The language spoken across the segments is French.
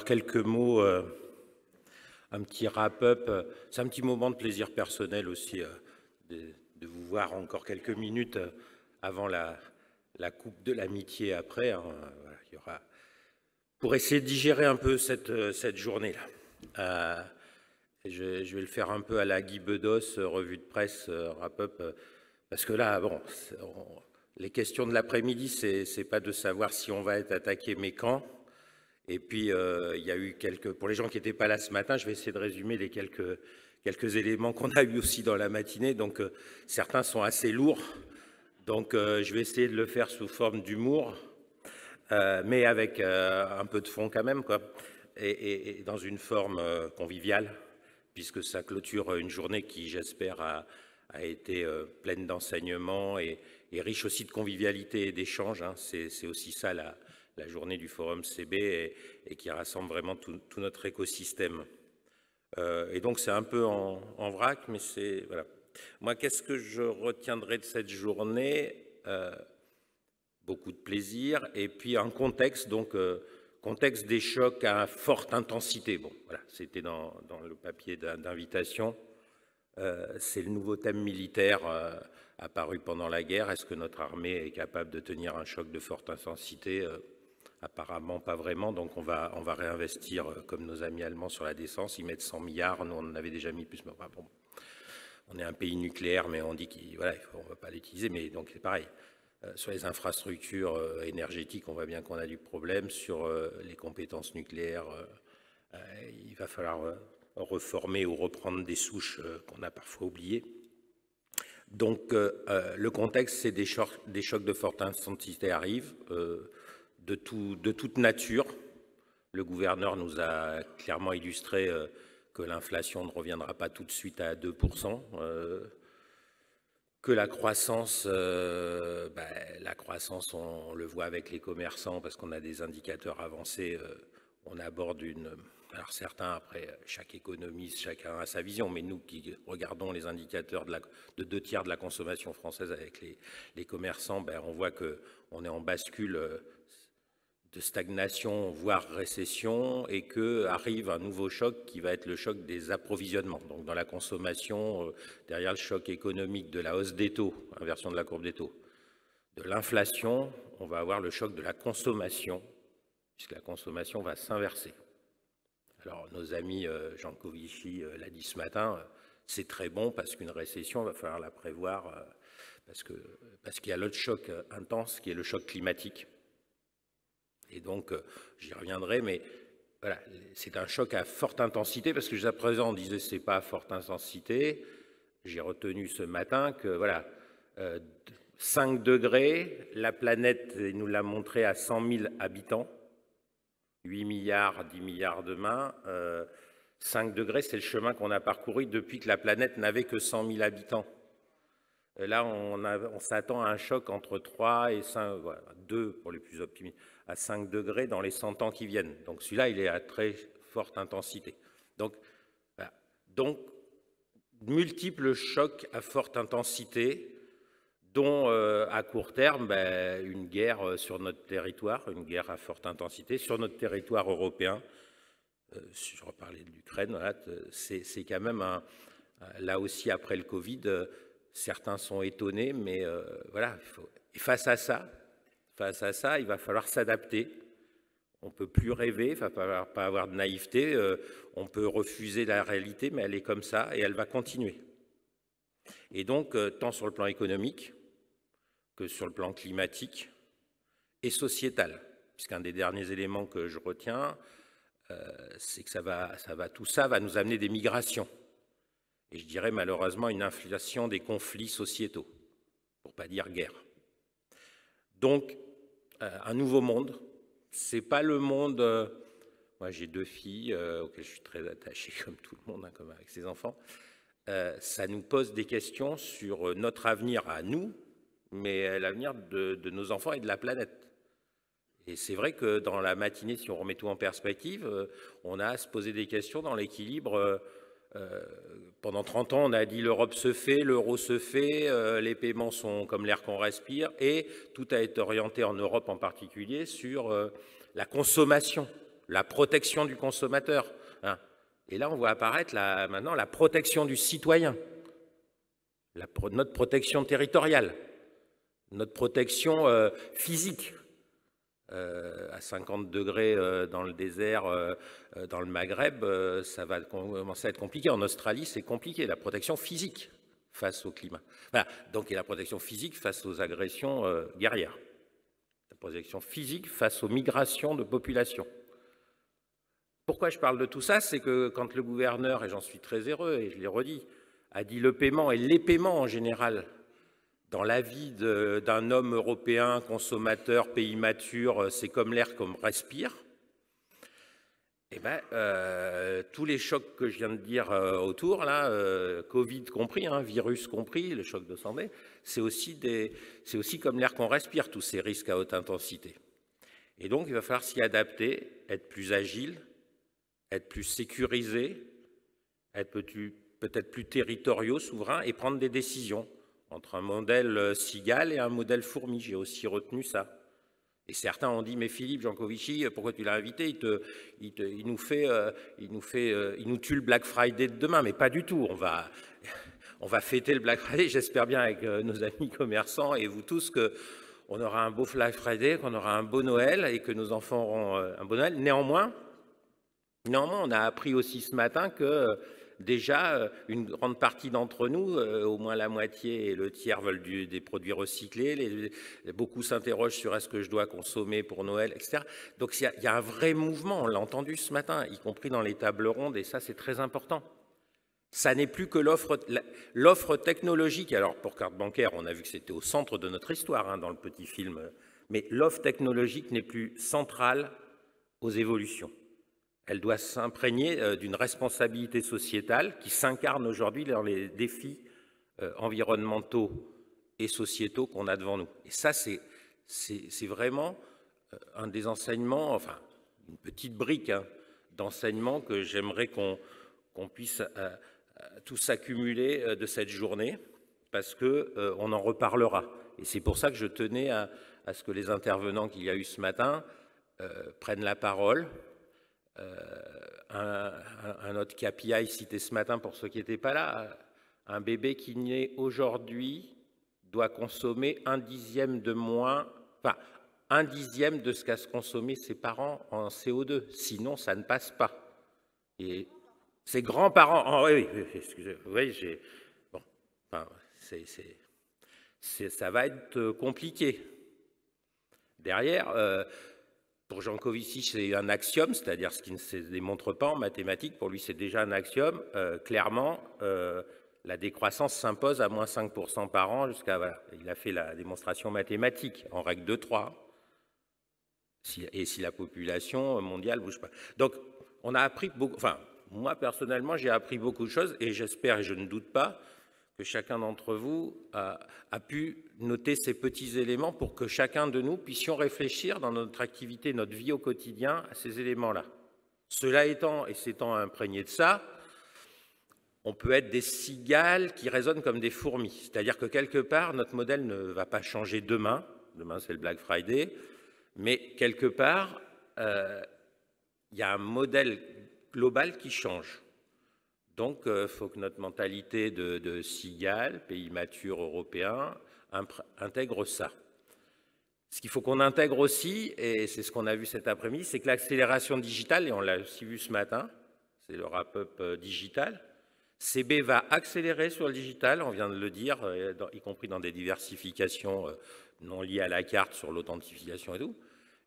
Alors quelques mots, un petit wrap-up. C'est un petit moment de plaisir personnel aussi de vous voir encore quelques minutes avant la coupe de l'amitié après. Hein. Voilà, il y aura pour essayer de digérer un peu cette journée-là. Je vais le faire un peu à la Guy Bedos, revue de presse, wrap-up, parce que là, bon, les questions de l'après-midi, c'est pas de savoir si on va être attaqué, mais quand. Et puis, il y a eu pour les gens qui n'étaient pas là ce matin, je vais essayer de résumer les quelques éléments qu'on a eu aussi dans la matinée. Donc, certains sont assez lourds. Donc, je vais essayer de le faire sous forme d'humour, mais avec un peu de fond quand même, quoi. Et dans une forme conviviale, puisque ça clôture une journée qui, j'espère, a été pleine d'enseignements et riche aussi de convivialité et d'échanges. Hein. C'est aussi ça la journée du Forum CB et qui rassemble vraiment tout notre écosystème. Et donc c'est un peu en vrac, mais c'est... Voilà. Moi, qu'est-ce que je retiendrai de cette journée? Beaucoup de plaisir, et puis un contexte, donc contexte des chocs à forte intensité. Bon, voilà, c'était dans le papier d'invitation. C'est le nouveau thème militaire apparu pendant la guerre. Est-ce que notre armée est capable de tenir un choc de forte intensité? Apparemment pas vraiment, donc on va réinvestir comme nos amis allemands sur la défense. Ils mettent 100 milliards, nous on en avait déjà mis plus. Mais enfin, bon, on est un pays nucléaire, mais on dit qu'on voilà, ne va pas l'utiliser, mais donc c'est pareil. Sur les infrastructures énergétiques, on voit bien qu'on a du problème. Sur les compétences nucléaires, il va falloir reformer ou reprendre des souches qu'on a parfois oubliées. Donc le contexte, c'est des chocs de forte intensité arrivent, de toute nature. Le gouverneur nous a clairement illustré que l'inflation ne reviendra pas tout de suite à 2%, que la croissance, on le voit avec les commerçants parce qu'on a des indicateurs avancés, on aborde une... Alors certains, après, chaque économiste, chacun a sa vision, mais nous qui regardons les indicateurs de 2/3 de la consommation française avec les commerçants, on voit qu'on est en bascule de stagnation, voire récession, et qu'arrive un nouveau choc qui va être le choc des approvisionnements. Donc dans la consommation, derrière le choc économique de la hausse des taux, inversion de la courbe des taux, de l'inflation, on va avoir le choc de la consommation, puisque la consommation va s'inverser. Alors nos amis Jean Covici l'a dit ce matin, c'est très bon parce qu'une récession, il va falloir la prévoir, parce qu'il y a l'autre choc intense qui est le choc climatique. Et donc, j'y reviendrai, mais voilà, c'est un choc à forte intensité, parce que jusqu'à présent, on disait que ce n'est pas à forte intensité. J'ai retenu ce matin que, voilà, 5 degrés, la planète nous l'a montré à 100 000 habitants, 8 milliards, 10 milliards demain. 5 degrés, c'est le chemin qu'on a parcouru depuis que la planète n'avait que 100 000 habitants. Là, on s'attend à un choc entre 3 et 5, voilà, 2 pour les plus optimistes, à 5 degrés dans les 100 ans qui viennent. Donc celui-là, il est à très forte intensité. Donc, voilà. Donc multiples chocs à forte intensité, dont à court terme, une guerre sur notre territoire, une guerre à forte intensité sur notre territoire européen. Si je reparlais de l'Ukraine, voilà, c'est quand même là aussi après le Covid, certains sont étonnés, mais voilà, et face à ça, il va falloir s'adapter. On ne peut plus rêver, il ne va pas avoir de naïveté, on peut refuser la réalité, mais elle est comme ça et elle va continuer. Et donc, tant sur le plan économique que sur le plan climatique et sociétal, puisqu'un des derniers éléments que je retiens, c'est que tout ça va nous amener des migrations. Et je dirais malheureusement une inflation des conflits sociétaux, pour ne pas dire guerre. Donc, un nouveau monde. C'est pas le monde... moi, j'ai 2 filles auxquelles je suis très attaché, comme tout le monde, hein, comme avec ses enfants. Ça nous pose des questions sur notre avenir à nous, mais l'avenir de nos enfants et de la planète. Et c'est vrai que dans la matinée, si on remet tout en perspective, on a à se poser des questions dans l'équilibre. Pendant 30 ans, on a dit l'Europe se fait, l'euro se fait, les paiements sont comme l'air qu'on respire, et tout a été orienté en Europe en particulier sur la consommation, la protection du consommateur. Hein. Et là, on voit apparaître maintenant la protection du citoyen, notre protection territoriale, notre protection physique. À 50 degrés dans le désert, dans le Maghreb, ça va commencer à être compliqué. En Australie, c'est compliqué, la protection physique face au climat. Voilà. Donc, il y a la protection physique face aux agressions guerrières. La protection physique face aux migrations de population. Pourquoi je parle de tout ça? C'est que quand le gouverneur, et j'en suis très heureux, et je l'ai redit, a dit le paiement et les paiements en général, dans la vie d'un homme européen, consommateur, pays mature, c'est comme l'air qu'on respire. Eh bien, tous les chocs que je viens de dire autour, là, Covid compris, hein, virus compris, le choc de santé, c'est aussi comme l'air qu'on respire, tous ces risques à haute intensité. Et donc, il va falloir s'y adapter, être plus agile, être plus sécurisé, être peut-être plus territoriaux, souverains, et prendre des décisions. Entre un modèle cigale et un modèle fourmi. J'ai aussi retenu ça. Et certains ont dit, mais Philippe Jancovici, pourquoi tu l'as invité? Il nous tue le Black Friday de demain. Mais pas du tout. On va fêter le Black Friday, j'espère bien avec nos amis commerçants et vous tous, qu'on aura un beau Black Friday, qu'on aura un beau Noël et que nos enfants auront un beau Noël. Néanmoins, on a appris aussi ce matin que déjà, une grande partie d'entre nous, au moins la moitié et le tiers veulent des produits recyclés. Beaucoup s'interrogent sur est-ce que je dois consommer pour Noël, etc. Donc il y a un vrai mouvement, on l'a entendu ce matin, y compris dans les tables rondes, et ça c'est très important. Ça n'est plus que l'offre technologique. Alors pour carte bancaire, on a vu que c'était au centre de notre histoire hein, dans le petit film, mais l'offre technologique n'est plus centrale aux évolutions. Elle doit s'imprégner d'une responsabilité sociétale qui s'incarne aujourd'hui dans les défis environnementaux et sociétaux qu'on a devant nous. Et ça, c'est vraiment un des enseignements, enfin, une petite brique hein, d'enseignement que j'aimerais qu'on puisse tous accumuler de cette journée, parce qu'on en reparlera. Et c'est pour ça que je tenais à ce que les intervenants qu'il y a eu ce matin prennent la parole. Un autre KPI cité ce matin pour ceux qui n'étaient pas là, un bébé qui naît aujourd'hui doit consommer 1/10 de moins, enfin 1/10 de ce qu'a consommer ses parents en CO2, sinon ça ne passe pas. Et ses grands-parents, oh, oui, excusez-moi, oui, bon, enfin, ça va être compliqué. Derrière, pour Jancovici, c'est un axiome, c'est-à-dire ce qui ne se démontre pas en mathématiques. Pour lui, c'est déjà un axiome. Clairement, la décroissance s'impose à moins 5% par an jusqu'à... Voilà, il a fait la démonstration mathématique en règle de 3. Et si la population mondiale ne bouge pas. Donc, on a appris beaucoup... Enfin, moi, personnellement, j'ai appris beaucoup de choses et j'espère, et je ne doute pas, que chacun d'entre vous a pu noter ces petits éléments pour que chacun de nous puissions réfléchir dans notre activité, notre vie au quotidien à ces éléments-là. Cela étant, et s'étant imprégné de ça, on peut être des cigales qui résonnent comme des fourmis. C'est-à-dire que quelque part, notre modèle ne va pas changer demain. Demain, c'est le Black Friday. Mais quelque part, il y a un modèle global qui change. Donc, il faut que notre mentalité de cigale, pays mature européen, intègre ça. Ce qu'il faut qu'on intègre aussi, et c'est ce qu'on a vu cet après-midi, c'est que l'accélération digitale, et on l'a aussi vu ce matin, c'est le wrap-up digital, CB va accélérer sur le digital, on vient de le dire, y compris dans des diversifications non liées à la carte sur l'authentification et tout.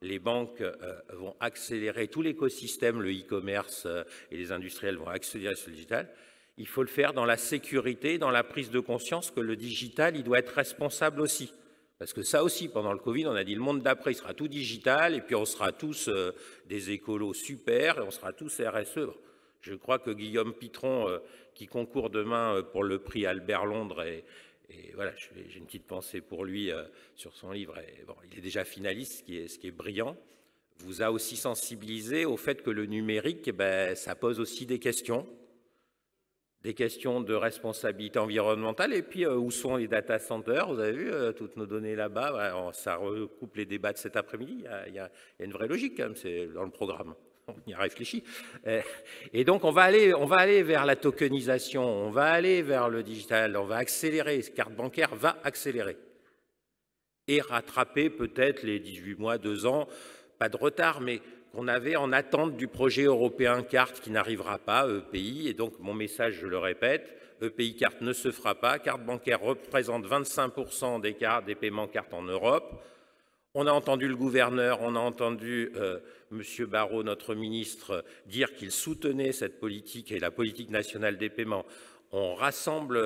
Les banques vont accélérer, tout l'écosystème, le e-commerce et les industriels vont accélérer sur le digital. Il faut le faire dans la sécurité, dans la prise de conscience que le digital, il doit être responsable aussi. Parce que ça aussi, pendant le Covid, on a dit le monde d'après, il sera tout digital, et puis on sera tous des écolos super, et on sera tous RSE. Je crois que Guillaume Pitron, qui concourt demain pour le prix Albert Londres, et voilà, j'ai une petite pensée pour lui sur son livre. Et bon, il est déjà finaliste, ce qui est brillant. Vous a aussi sensibilisé au fait que le numérique, ça pose aussi des questions de responsabilité environnementale. Et puis, où sont les data centers? Vous avez vu toutes nos données là-bas. Ça recoupe les débats de cet après-midi. Il y a une vraie logique, quand même, c'est dans le programme. on y a réfléchi. Et donc, on va aller vers la tokenisation, on va aller vers le digital, on va accélérer, carte bancaire va accélérer. Et rattraper peut-être les 18 mois, 2 ans, pas de retard, mais qu'on avait en attente du projet européen carte qui n'arrivera pas, EPI. Et donc, mon message, je le répète, EPI carte ne se fera pas. Carte bancaire représente 25% des paiements carte en Europe. On a entendu le gouverneur, on a entendu M. Barrot, notre ministre, dire qu'il soutenait cette politique et la politique nationale des paiements. On rassemble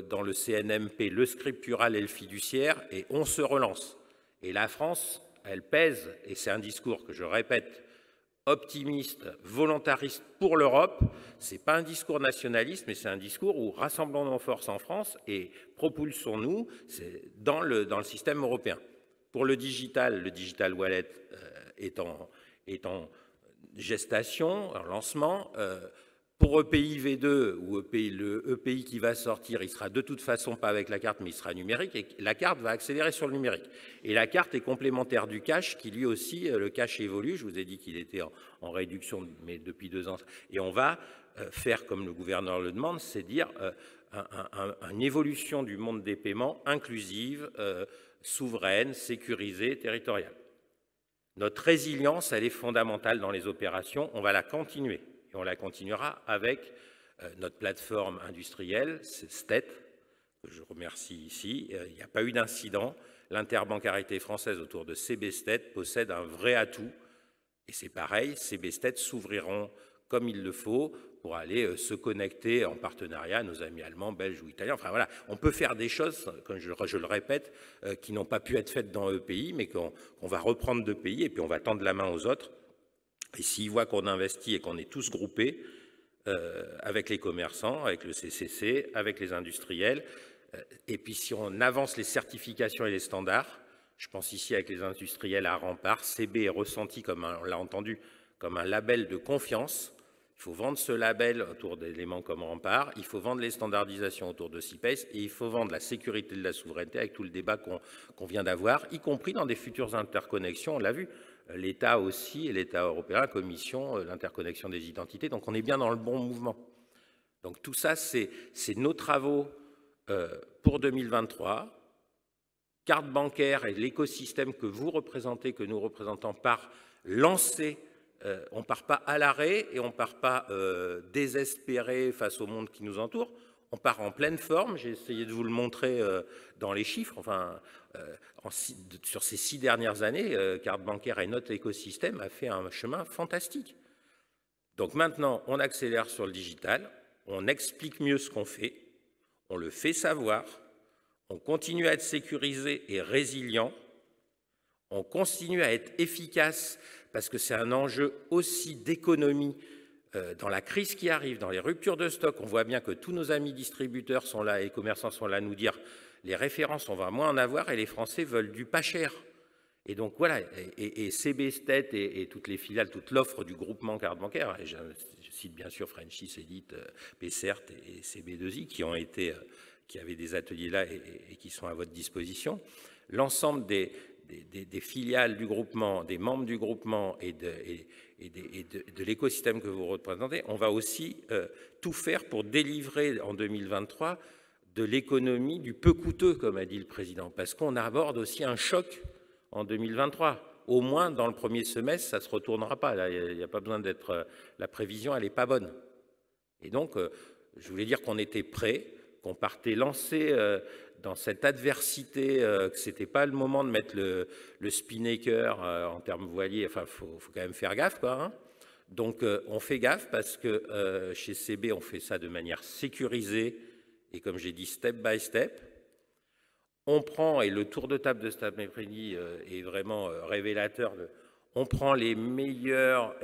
dans le CNMP le scriptural et le fiduciaire et on se relance. Et la France, elle pèse, et c'est un discours que je répète, optimiste, volontariste pour l'Europe. Ce n'est pas un discours nationaliste, mais c'est un discours où rassemblons nos forces en France et propulsons-nous dans le système européen. Pour le digital wallet est en gestation, en lancement. Pour EPI V2 ou le EPI qui va sortir, il sera de toute façon pas avec la carte, mais il sera numérique. Et la carte va accélérer sur le numérique. Et la carte est complémentaire du cash, qui lui aussi, le cash évolue. Je vous ai dit qu'il était en réduction, mais depuis 2 ans. Et on va faire comme le gouverneur le demande, c'est dire une évolution du monde des paiements inclusive, souveraine, sécurisée, territoriale. Notre résilience, elle est fondamentale dans les opérations. On va la continuer. Et on la continuera avec notre plateforme industrielle, c'est STET, que je remercie ici. Il n'y a pas eu d'incident. L'interbancarité française autour de CB-STET possède un vrai atout. Et c'est pareil, CB-STET s'ouvriront comme il le faut pour aller se connecter en partenariat à nos amis allemands, belges ou italiens. Enfin voilà, on peut faire des choses, comme je le répète, qui n'ont pas pu être faites dans EPI, mais qu'on va reprendre de pays et puis on va tendre la main aux autres. Et s'ils voient qu'on investit et qu'on est tous groupés avec les commerçants, avec le CCC, avec les industriels, et puis si on avance les certifications et les standards, je pense ici avec les industriels à Rempart, CB est ressenti, comme on l'a entendu, comme un label de confiance. Il faut vendre ce label autour d'éléments comme Rempart, il faut vendre les standardisations autour de CIPES et il faut vendre la sécurité de la souveraineté avec tout le débat qu'on vient d'avoir, y compris dans des futures interconnexions, on l'a vu. L'État aussi, et l'État européen, la Commission, l'interconnexion des identités. Donc on est bien dans le bon mouvement. Donc tout ça, c'est nos travaux pour 2023. Carte bancaire et l'écosystème que vous représentez, que nous représentons, par lancer. On ne part pas à l'arrêt et on ne part pas désespéré face au monde qui nous entoure. On part en pleine forme, j'ai essayé de vous le montrer dans les chiffres, enfin, sur ces 6 dernières années, carte bancaire et notre écosystème a fait un chemin fantastique. Donc maintenant, on accélère sur le digital, on explique mieux ce qu'on fait, on le fait savoir, on continue à être sécurisé et résilient, on continue à être efficace parce que c'est un enjeu aussi d'économie. Dans la crise qui arrive, dans les ruptures de stock, on voit bien que tous nos amis distributeurs sont là et commerçants sont là à nous dire les références, on va moins en avoir et les Français veulent du pas cher. Et donc voilà, et CB-STET et toutes les filiales, toute l'offre du groupement carte bancaire, et je cite bien sûr Frenchy, Cédit, PCERT et CB2I qui avaient des ateliers là et qui sont à votre disposition. L'ensemble des filiales du groupement, des membres du groupement et de l'écosystème que vous représentez, on va aussi tout faire pour délivrer en 2023 de l'économie du peu coûteux, comme a dit le président, parce qu'on aborde aussi un choc en 2023. Au moins, dans le premier semestre, ça ne se retournera pas. Là, il n'y a pas besoin d'être... La prévision, elle n'est pas bonne. Et donc, je voulais dire qu'on était prêts, qu'on partait lancé dans cette adversité, que ce n'était pas le moment de mettre le spinnaker en termes voiliers. Enfin, il faut quand même faire gaffe, quoi. Hein. Donc, on fait gaffe parce que chez CB, on fait ça de manière sécurisée et, comme j'ai dit, step by step. On prend, et le tour de table de cet après-midi est vraiment révélateur, on prend les meilleurs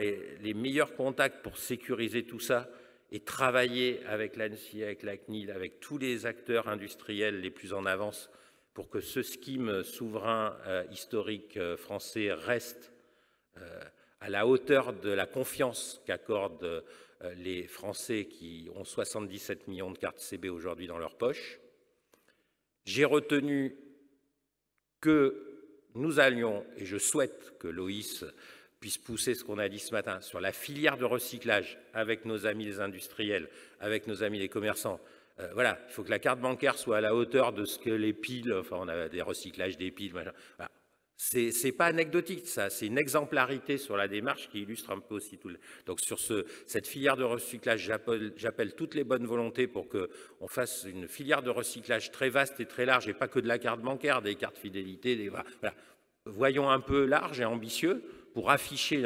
contacts pour sécuriser tout ça et travailler avec l'ANSSI, avec la CNIL, avec tous les acteurs industriels les plus en avance pour que ce scheme souverain historique français reste à la hauteur de la confiance qu'accordent les Français qui ont 77 millions de cartes CB aujourd'hui dans leur poche. J'ai retenu que nous allions, et je souhaite que Loïs puisse pousser ce qu'on a dit ce matin sur la filière de recyclage avec nos amis les industriels, avec nos amis les commerçants. Voilà, il faut que la carte bancaire soit à la hauteur de ce que les piles, enfin on a des recyclages des piles, voilà. C'est pas anecdotique, ça, c'est une exemplarité sur la démarche qui illustre un peu aussi tout le... Donc sur cette filière de recyclage, j'appelle toutes les bonnes volontés pour qu'on fasse une filière de recyclage très vaste et très large, et pas que de la carte bancaire, des cartes fidélité, des... Voilà. Voyons un peu large et ambitieux pour afficher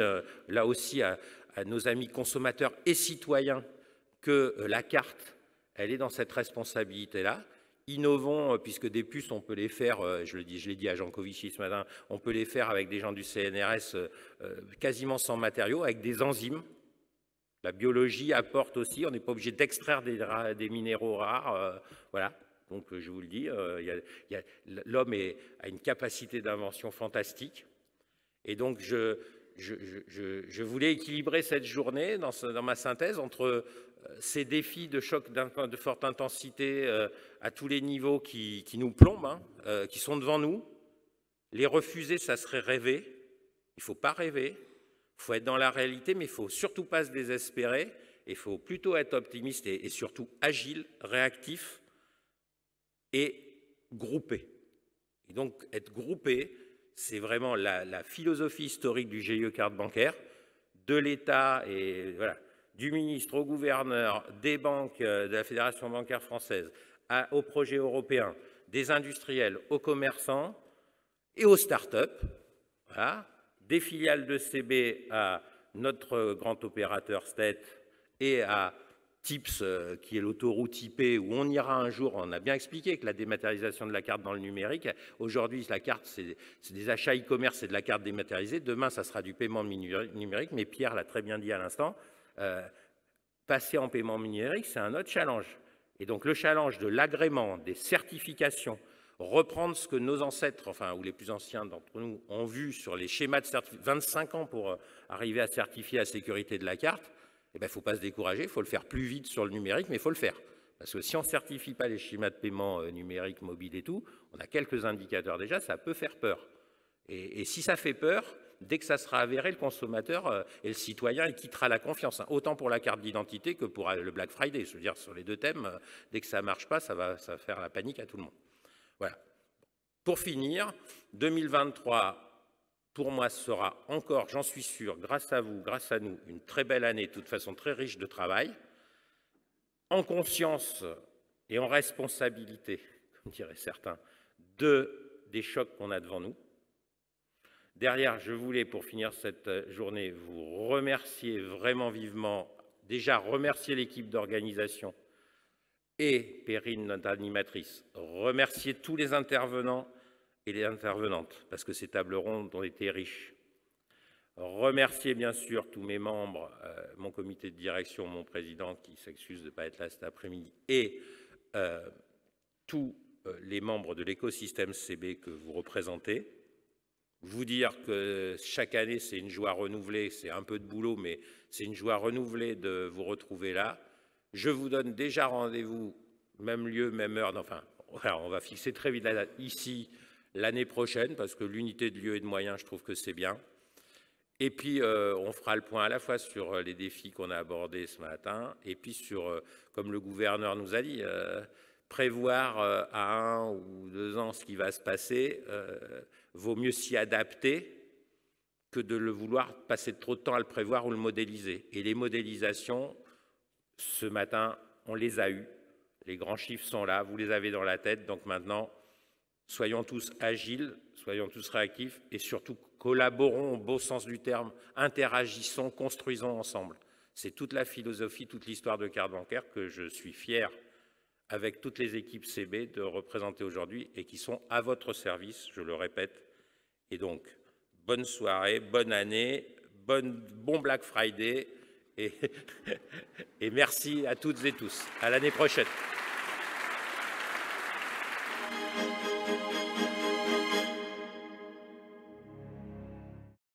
là aussi à nos amis consommateurs et citoyens que la carte, elle est dans cette responsabilité-là. Innovons, puisque des puces, on peut les faire, je l'ai dit à Jean Covici ce matin, on peut les faire avec des gens du CNRS quasiment sans matériaux, avec des enzymes. La biologie apporte aussi, on n'est pas obligé d'extraire des minéraux rares, voilà. Donc je vous le dis, l'homme a une capacité d'invention fantastique. Et donc je voulais équilibrer cette journée dans ma synthèse entre ces défis de choc de forte intensité à tous les niveaux qui nous plombent, hein, qui sont devant nous. Les refuser, ça serait rêver. Il ne faut pas rêver. Il faut être dans la réalité, mais il ne faut surtout pas se désespérer. Il faut plutôt être optimiste et surtout agile, réactif et groupé. Et donc, être groupé, c'est vraiment la philosophie historique du GIE carte bancaire, de l'État et voilà, du ministre au gouverneur, des banques, de la Fédération bancaire française, aux projets européens, des industriels, aux commerçants et aux start-up, voilà, des filiales de CB à notre grand opérateur STET et à TIPS, qui est l'autoroute IP, où on ira un jour. On a bien expliqué que la dématérialisation de la carte dans le numérique, aujourd'hui, la carte, c'est des achats e-commerce, c'est de la carte dématérialisée. Demain, ça sera du paiement numérique, mais Pierre l'a très bien dit à l'instant. Passer en paiement numérique, c'est un autre challenge. Et donc, le challenge de l'agrément, des certifications, reprendre ce que nos ancêtres, enfin, ou les plus anciens d'entre nous, ont vu sur les schémas de certification, 25 ans pour arriver à certifier la sécurité de la carte, il ne faut pas se décourager, il faut le faire plus vite sur le numérique, mais il faut le faire. Parce que si on ne certifie pas les schémas de paiement numériques, mobiles et tout, on a quelques indicateurs déjà, ça peut faire peur. Et si ça fait peur, dès que ça sera avéré, le consommateur et le citoyen, il quittera la confiance, hein, autant pour la carte d'identité que pour le Black Friday. Je veux dire, sur les deux thèmes, dès que ça ne marche pas, ça va faire la panique à tout le monde. Voilà. Pour finir, 2023, pour moi, sera encore, j'en suis sûr, grâce à vous, grâce à nous, une très belle année, de toute façon très riche de travail, en conscience et en responsabilité, comme diraient certains, des chocs qu'on a devant nous. Derrière, je voulais, pour finir cette journée, vous remercier vraiment vivement, déjà remercier l'équipe d'organisation et Perrine, notre animatrice, remercier tous les intervenants et les intervenantes, parce que ces tables rondes ont été riches. Remercier bien sûr tous mes membres, mon comité de direction, mon président qui s'excuse de ne pas être là cet après-midi, et tous les membres de l'écosystème CB que vous représentez. Vous dire que chaque année, c'est une joie renouvelée, c'est un peu de boulot, mais c'est une joie renouvelée de vous retrouver là. Je vous donne déjà rendez-vous, même lieu, même heure, enfin, on va fixer très vite la date, ici, l'année prochaine, parce que l'unité de lieu et de moyens, je trouve que c'est bien. Et puis, on fera le point à la fois sur les défis qu'on a abordés ce matin, et puis sur, comme le gouverneur nous a dit, prévoir à 1 ou 2 ans ce qui va se passer, vaut mieux s'y adapter que de le vouloir passer trop de temps à le prévoir ou le modéliser. Et les modélisations, ce matin, on les a eues. Les grands chiffres sont là, vous les avez dans la tête. Donc maintenant, soyons tous agiles, soyons tous réactifs et surtout collaborons au beau sens du terme, interagissons, construisons ensemble. C'est toute la philosophie, toute l'histoire de carte bancaire que je suis fier, avec toutes les équipes CB, de représenter aujourd'hui et qui sont à votre service, je le répète. Et donc, bonne soirée, bonne année, bon Black Friday et merci à toutes et tous. À l'année prochaine.